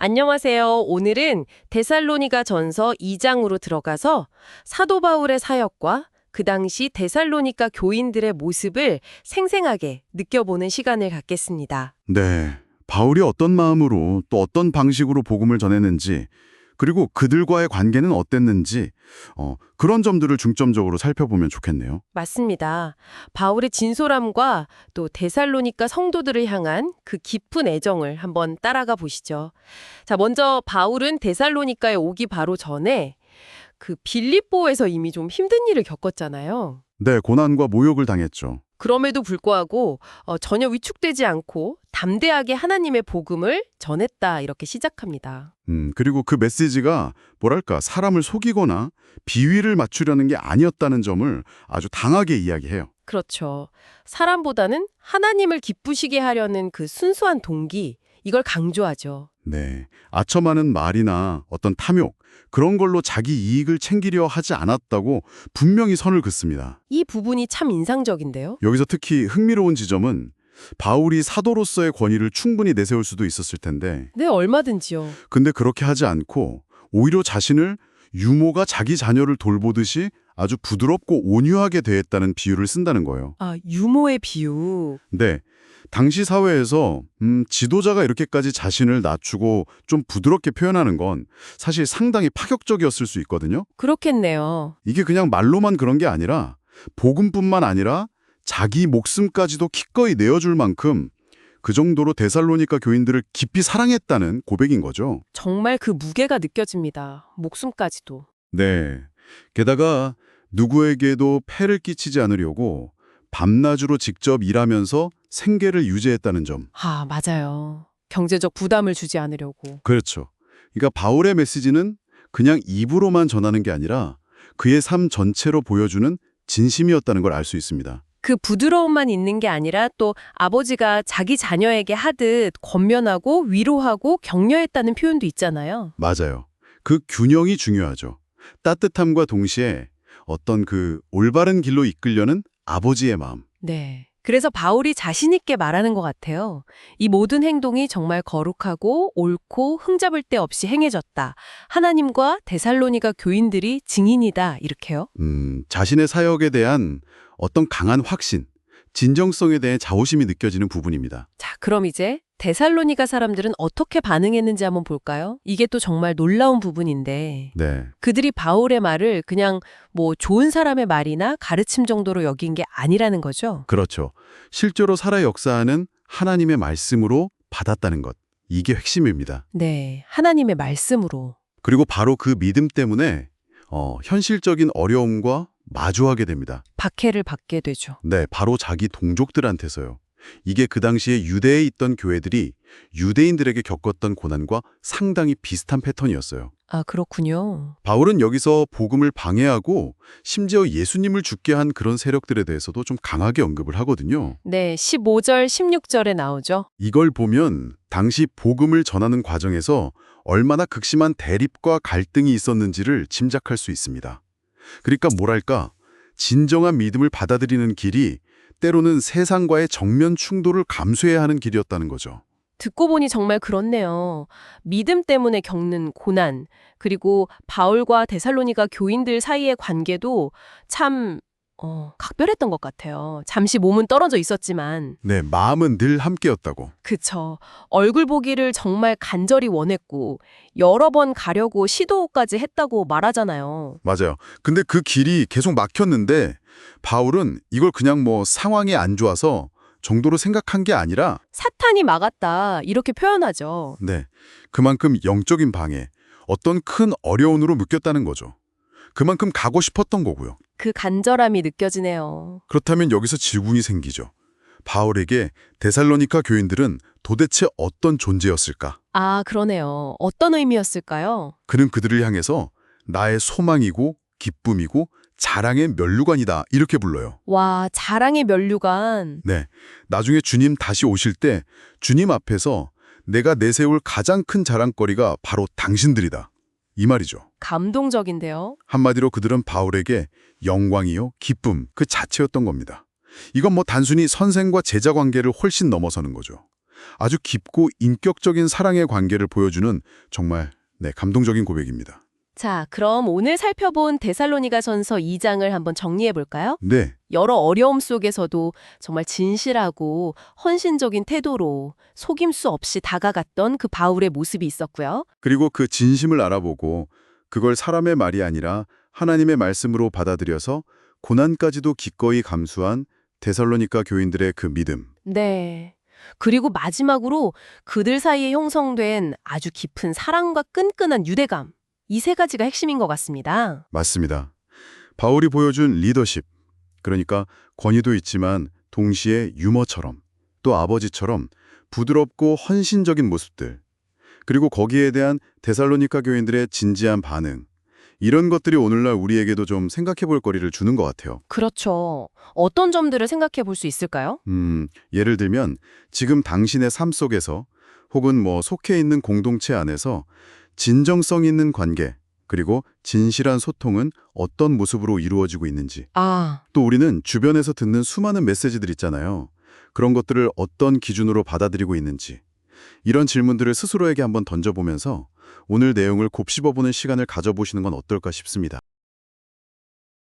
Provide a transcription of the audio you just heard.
안녕하세요. 오늘은 데살로니가 전서 2장으로 들어가서 사도 바울의 사역과 그 당시 데살로니가 교인들의 모습을 생생하게 느껴보는 시간을 갖겠습니다. 네, 바울이 어떤 마음으로 또 어떤 방식으로 복음을 전했는지, 그리고 그들과의 관계는 어땠는지, 그런 점들을 중점적으로 살펴보면 좋겠네요. 맞습니다. 바울의 진솔함과 또 데살로니가 성도들을 향한 그 깊은 애정을 한번 따라가 보시죠. 자, 먼저 바울은 데살로니가에 오기 바로 전에 그 빌립보에서 이미 좀 힘든 일을 겪었잖아요. 네, 고난과 모욕을 당했죠. 그럼에도 불구하고 전혀 위축되지 않고 담대하게 하나님의 복음을 전했다 이렇게 시작합니다. 그리고 그 메시지가 뭐랄까, 사람을 속이거나 비위를 맞추려는 게 아니었다는 점을 아주 당하게 이야기해요. 그렇죠. 사람보다는 하나님을 기쁘시게 하려는 그 순수한 동기, 이걸 강조하죠. 네, 아첨하는 말이나 어떤 탐욕, 그런 걸로 자기 이익을 챙기려 하지 않았다고 분명히 선을 긋습니다. 이 부분이 참 인상적인데요. 여기서 특히 흥미로운 지점은 바울이 사도로서의 권위를 충분히 내세울 수도 있었을 텐데, 네, 얼마든지요. 근데 그렇게 하지 않고 오히려 자신을 유모가 자기 자녀를 돌보듯이 아주 부드럽고 온유하게 대했다는 비유를 쓴다는 거예요. 아, 유모의 비유. 네, 당시 사회에서 지도자가 이렇게까지 자신을 낮추고 좀 부드럽게 표현하는 건 사실 상당히 파격적이었을 수 있거든요. 그렇겠네요. 이게 그냥 말로만 그런 게 아니라 복음뿐만 아니라 자기 목숨까지도 기꺼이 내어줄 만큼 그 정도로 데살로니가 교인들을 깊이 사랑했다는 고백인 거죠. 정말 그 무게가 느껴집니다. 목숨까지도. 네. 게다가 누구에게도 폐를 끼치지 않으려고 밤낮으로 직접 일하면서 생계를 유지했다는 점. 아, 맞아요. 경제적 부담을 주지 않으려고. 그렇죠. 그러니까 바울의 메시지는 그냥 입으로만 전하는 게 아니라 그의 삶 전체로 보여주는 진심이었다는 걸 알 수 있습니다. 그 부드러움만 있는 게 아니라 또 아버지가 자기 자녀에게 하듯 권면하고 위로하고 격려했다는 표현도 있잖아요. 맞아요. 그 균형이 중요하죠. 따뜻함과 동시에 어떤 그 올바른 길로 이끌려는 아버지의 마음. 네. 그래서 바울이 자신 있게 말하는 것 같아요. 이 모든 행동이 정말 거룩하고 옳고 흠잡을 데 없이 행해졌다. 하나님과 데살로니가 교인들이 증인이다. 이렇게요. 자신의 사역에 대한 어떤 강한 확신, 진정성에 대해 자부심이 느껴지는 부분입니다. 자, 그럼 이제 데살로니가 사람들은 어떻게 반응했는지 한번 볼까요? 이게 또 정말 놀라운 부분인데 네. 그들이 바울의 말을 그냥 뭐 좋은 사람의 말이나 가르침 정도로 여긴 게 아니라는 거죠. 그렇죠. 실제로 살아 역사하는 하나님의 말씀으로 받았다는 것. 이게 핵심입니다. 네, 하나님의 말씀으로. 그리고 바로 그 믿음 때문에 현실적인 어려움과 마주하게 됩니다. 박해를 받게 되죠. 네, 바로 자기 동족들한테서요. 이게 그 당시에 유대에 있던 교회들이 유대인들에게 겪었던 고난과 상당히 비슷한 패턴이었어요. 아, 그렇군요. 바울은 여기서 복음을 방해하고 심지어 예수님을 죽게 한 그런 세력들에 대해서도 좀 강하게 언급을 하거든요. 네, 15절, 16절에 나오죠. 이걸 보면 당시 복음을 전하는 과정에서 얼마나 극심한 대립과 갈등이 있었는지를 짐작할 수 있습니다. 그러니까 뭐랄까, 진정한 믿음을 받아들이는 길이 때로는 세상과의 정면 충돌을 감수해야 하는 길이었다는 거죠. 듣고 보니 정말 그렇네요. 믿음 때문에 겪는 고난, 그리고 바울과 데살로니가 교인들 사이의 관계도 참 각별했던 것 같아요. 잠시 몸은 떨어져 있었지만. 네, 마음은 늘 함께였다고. 그쵸. 얼굴 보기를 정말 간절히 원했고 여러 번 가려고 시도까지 했다고 말하잖아요. 맞아요. 근데 그 길이 계속 막혔는데 바울은 이걸 그냥 뭐 상황이 안 좋아서 정도로 생각한 게 아니라 사탄이 막았다 이렇게 표현하죠. 네, 그만큼 영적인 방해, 어떤 큰 어려움으로 묶였다는 거죠. 그만큼 가고 싶었던 거고요. 그 간절함이 느껴지네요. 그렇다면 여기서 질문이 생기죠. 바울에게 데살로니가 교인들은 도대체 어떤 존재였을까? 아, 그러네요. 어떤 의미였을까요? 그는 그들을 향해서 나의 소망이고 기쁨이고 자랑의 면류관이다 이렇게 불러요. 와, 자랑의 면류관. 네, 나중에 주님 다시 오실 때 주님 앞에서 내가 내세울 가장 큰 자랑거리가 바로 당신들이다. 이 말이죠. 감동적인데요. 한마디로 그들은 바울에게 영광이요, 기쁨 그 자체였던 겁니다. 이건 뭐 단순히 선생과 제자 관계를 훨씬 넘어서는 거죠. 아주 깊고 인격적인 사랑의 관계를 보여주는 정말 감동적인 고백입니다. 자, 그럼 오늘 살펴본 데살로니가전서 2장을 한번 정리해 볼까요? 네, 여러 어려움 속에서도 정말 진실하고 헌신적인 태도로 속임수 없이 다가갔던 그 바울의 모습이 있었고요. 그리고 그 진심을 알아보고 그걸 사람의 말이 아니라 하나님의 말씀으로 받아들여서 고난까지도 기꺼이 감수한 데살로니가 교인들의 그 믿음. 네. 그리고 마지막으로 그들 사이에 형성된 아주 깊은 사랑과 끈끈한 유대감. 이 세 가지가 핵심인 것 같습니다. 맞습니다. 바울이 보여준 리더십, 그러니까 권위도 있지만 동시에 유머처럼 또 아버지처럼 부드럽고 헌신적인 모습들, 그리고 거기에 대한 데살로니가 교인들의 진지한 반응, 이런 것들이 오늘날 우리에게도 좀 생각해 볼 거리를 주는 것 같아요. 그렇죠. 어떤 점들을 생각해 볼 수 있을까요? 예를 들면 지금 당신의 삶 속에서 혹은 속해 있는 공동체 안에서 진정성 있는 관계, 그리고 진실한 소통은 어떤 모습으로 이루어지고 있는지. 아, 또 우리는 주변에서 듣는 수많은 메시지들 있잖아요. 그런 것들을 어떤 기준으로 받아들이고 있는지. 이런 질문들을 스스로에게 한번 던져보면서 오늘 내용을 곱씹어보는 시간을 가져보시는 건 어떨까 싶습니다.